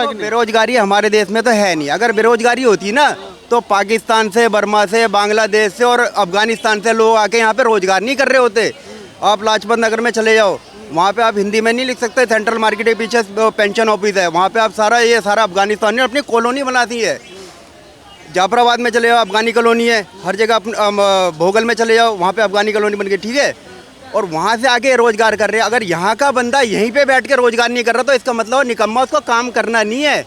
है कि नहीं? बेरोजगारी हमारे देश में तो है नहीं। अगर बेरोजगारी होती ना तो पाकिस्तान से, बर्मा से, बांग्लादेश से और अफगानिस्तान से लोग आके यहाँ पे रोजगार नहीं कर रहे होते। आप लाजपत नगर में चले जाओ, वहाँ पे आप हिंदी में नहीं लिख सकते। सेंट्रल मार्केट के पीछे पेंशन ऑफिस है, वहाँ पे आप सारा अफगानिस्तान ने अपनी कॉलोनी बना दी है। जाफराबाद में चले जाओ, अफगानी कॉलोनी है। हर जगह भोगल में चले जाओ, वहाँ पे अफगानी कॉलोनी बन गई, ठीक है। और वहाँ से आके रोजगार कर रहे हैं। अगर यहाँ का बंदा यहीं पे बैठ के रोजगार नहीं कर रहा तो इसका मतलब निकम्मा, उसको काम करना नहीं है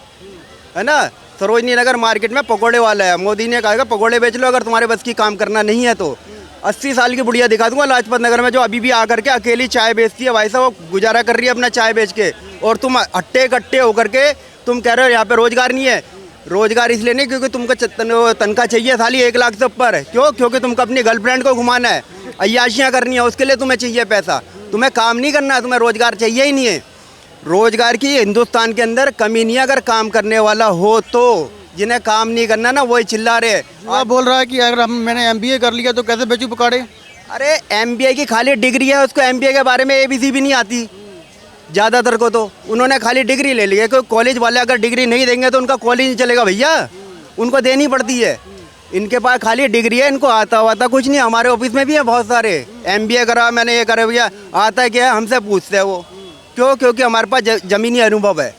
ना। सरोजनी नगर मार्केट में पकोड़े वाला है, मोदी ने कहा पकोड़े बेच लो अगर तुम्हारे बस की काम करना नहीं है तो। 80 साल की बुढ़िया दिखा दूंगा लाजपत नगर में जो अभी भी आकर के अकेली चाय बेचती है। भाई साहब वो गुजारा कर रही है अपना चाय बेच के, और तुम हट्टे कट्टे होकर के तुम कह रहे हो यहाँ पे रोजगार नहीं है। रोजगार इसलिए नहीं क्योंकि तुमको तनख्वाह चाहिए साली 1 लाख से ऊपर। क्यों? क्योंकि तुमको अपनी गर्लफ्रेंड को घुमाना है, अय्याशियाँ करनी है, उसके लिए तुम्हें चाहिए पैसा। तुम्हें काम नहीं करना है, तुम्हें रोजगार चाहिए ही नहीं है। रोजगार की हिंदुस्तान के अंदर कमी नहीं है। अगर काम करने वाला हो तो, जिन्हें काम नहीं करना ना वही चिल्ला रहे। आप बोल रहा है कि अगर मैंने MBA कर लिया तो कैसे बेचूं पकौड़े? अरे MBA की खाली डिग्री है, उसको MBA के बारे में ABC भी नहीं आती ज़्यादातर को। तो उन्होंने खाली डिग्री ले ली है। कोई कॉलेज वाले अगर डिग्री नहीं देंगे तो उनका कॉलेज नहीं चलेगा भैया, उनको देनी पड़ती है। इनके पास खाली डिग्री है, इनको आता कुछ नहीं। हमारे ऑफिस में भी है बहुत सारे MBA करा, मैंने ये करा, भैया आता है क्या है हमसे पूछते हैं वो। क्यों? क्योंकि हमारे पास ज़मीनी अनुभव है,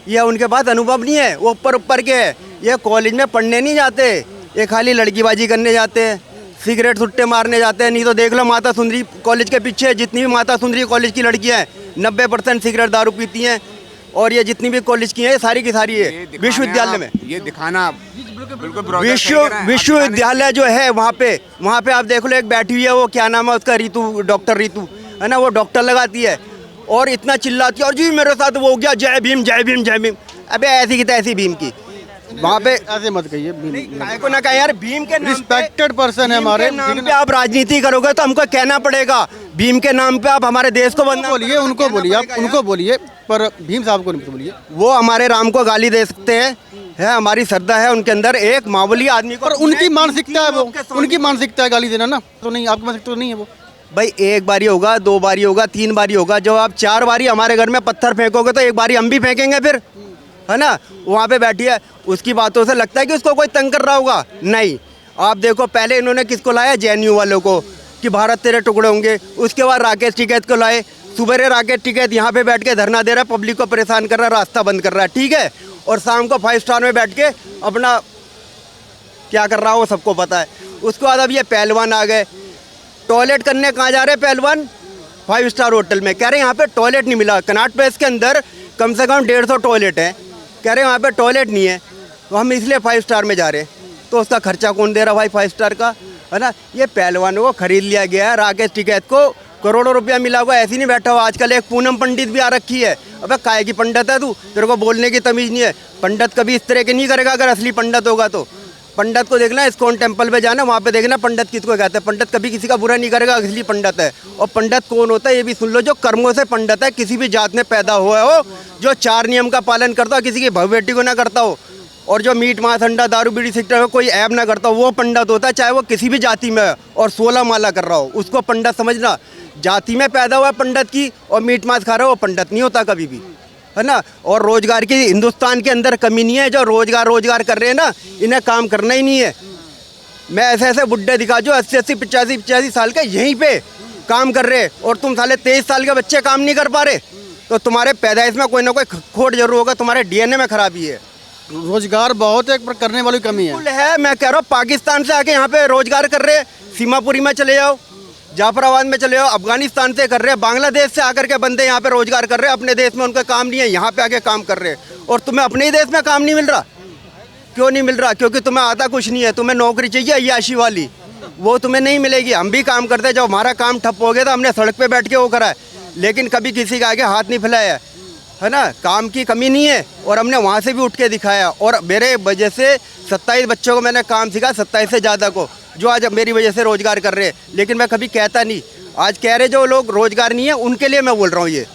यह उनके पास अनुभव नहीं है। वो ऊपर के है, ये कॉलेज में पढ़ने नहीं जाते, ये खाली लड़कीबाजी करने जाते हैं, सिगरेट सुट्टे मारने जाते हैं। नहीं तो देख लो माता सुंदरी कॉलेज के पीछे जितनी भी माता सुंदरी कॉलेज की लड़कियाँ हैं 90% सिगरेट दारू पीती हैं। और ये जितनी भी कॉलेज की हैं सारी की सारी है विश्वविद्यालय में। ये दिखाना बिल्कुल विश्वविद्यालय जो है वहाँ पे आप देख लो, एक बैठी हुई है, वो क्या नाम है उसका, रीतू, डॉक्टर रीतू है ना, वो डॉक्टर लगाती है और इतना चिल्लाती है, और जी मेरे साथ वो हो गया, जय भीम जय भीम जय भीम। अबे ऐसी की तैसी भीम की वहाँ पे ऐसे मत कहिए। काय को ना कहे यार, भीम के नाम पे, रिस्पेक्टेड पर्सन है हमारे नाम पे आप राजनीति करोगे तो हमको कहना पड़ेगा। भीम के नाम पे आप हमारे देश को बदनाम बोलिए, उनको बोलिए, आप उनको बोलिए, पर भीम साहब को नहीं बोलिए। वो हमारे राम को गाली दे सकते हैं, है हमारी श्रद्धा है उनके अंदर। एक मामूली आदमी को, पर उनकी मानसिकता है, वो उनकी मानसिकता है गाली देना ना, तो नहीं आपकी मानसिकता तो नहीं है वो। भाई 1 बारी होगा, 2 बारी होगा, 3 बारी होगा। जब आप 4 बारी हमारे घर में पत्थर फेंकोगे तो 1 बारी हम भी फेंकेंगे फिर, है ना। वहाँ पे बैठी है, उसकी बातों से लगता है कि उसको कोई तंग कर रहा होगा। नहीं, आप देखो पहले इन्होंने किसको लाया, JNU वालों को, कि भारत तेरे टुकड़े होंगे। उसके बाद राकेश टिकैत को लाए। सुबह राकेश टिकैत यहाँ पे बैठ के धरना दे रहा है, पब्लिक को परेशान कर रहा है, रास्ता बंद कर रहा है, ठीक है। और शाम को 5 स्टार में बैठ के अपना क्या कर रहा हो सबको पता है। उसके बाद अब ये पहलवान आ गए, टॉयलेट करने कहाँ जा रहे हैं पहलवान? 5 स्टार होटल में। कह रहे यहाँ पे टॉयलेट नहीं मिला। कनॉट प्लेस के अंदर कम से कम 150 टॉयलेट है, कह रहे वहाँ पे टॉयलेट नहीं है, तो हम इसलिए 5 स्टार में जा रहे हैं। तो उसका खर्चा कौन दे रहा भाई 5 स्टार का, है ना। ये पहलवानों को खरीद लिया गया है। राकेश टिकैत को करोड़ों रुपया मिला हुआ, ऐसे नहीं बैठा हुआ। आजकल एक पूनम पंडित भी आ रखी है। अबे काय की पंडित है तू, तेरे को बोलने की तमीज़ नहीं है। पंडित कभी इस तरह के नहीं करेगा अगर असली पंडित होगा तो। पंडित को देखना, इस्कॉन टेम्पल पे जाना, वहाँ पे देखना पंडित किसको कहते हैं। पंडित कभी किसी का बुरा नहीं करेगा, असली पंडित है। और पंडित कौन होता है ये भी सुन लो, जो कर्मों से पंडित है, किसी भी जात में पैदा हुआ हो, जो 4 नियम का पालन करता हो, किसी की भव-बेटी को ना करता हो, और जो मीट मांस अंडा दारू बीड़ी सिगरेट कोई ऐब ना करता हो, वो पंडित होता है। चाहे वो किसी भी जाति में है और 16 माला कर रहा हो, उसको पंडित समझना। जाति में पैदा हुआ पंडित की और मीट मांस खा रहा हो, वो पंडित नहीं होता कभी भी, है ना। और रोजगार की हिंदुस्तान के अंदर कमी नहीं है। जो रोजगार कर रहे हैं ना, इन्हें काम करना ही नहीं है। मैं ऐसे बुड्ढे दिखा जो 80 85 साल के यहीं पे काम कर रहे हैं, और तुम साले 23 साल के बच्चे काम नहीं कर पा रहे, तो तुम्हारे पैदाइश में कोई ना कोई खोट जरूर होगा, तुम्हारे DNA में खराबी है। रोजगार बहुत है पर करने वाली कमी है। मैं कह रहा हूँ पाकिस्तान से आके यहाँ पे रोजगार कर रहे हैं, सीमापुरी में चले जाओ, जाफराबाद में चले जाओ, अफगानिस्तान से कर रहे हैं, बांग्लादेश से आकर के बंदे यहाँ पे रोजगार कर रहे हैं। अपने देश में उनका काम नहीं है, यहाँ पे आके काम कर रहे हैं। और तुम्हें अपने ही देश में काम नहीं मिल रहा। क्यों नहीं मिल रहा? क्योंकि तुम्हें आता कुछ नहीं है, तुम्हें नौकरी चाहिए अय्याशी वाली, वो तुम्हें नहीं मिलेगी। हम भी काम करते हैं, जब हमारा काम ठप हो गया था हमने सड़क पे बैठ के वो करा है, लेकिन कभी किसी के आगे हाथ नहीं फैलाया है ना। काम की कमी नहीं है, और हमने वहाँ से भी उठ के दिखाया। और मेरे वजह से 27 बच्चों को मैंने काम सिखा, 27 से ज़्यादा को, जो आज मेरी वजह से रोजगार कर रहे हैं। लेकिन मैं कभी कहता नहीं, आज कह रहे जो लोग रोजगार नहीं है उनके लिए मैं बोल रहा हूँ ये।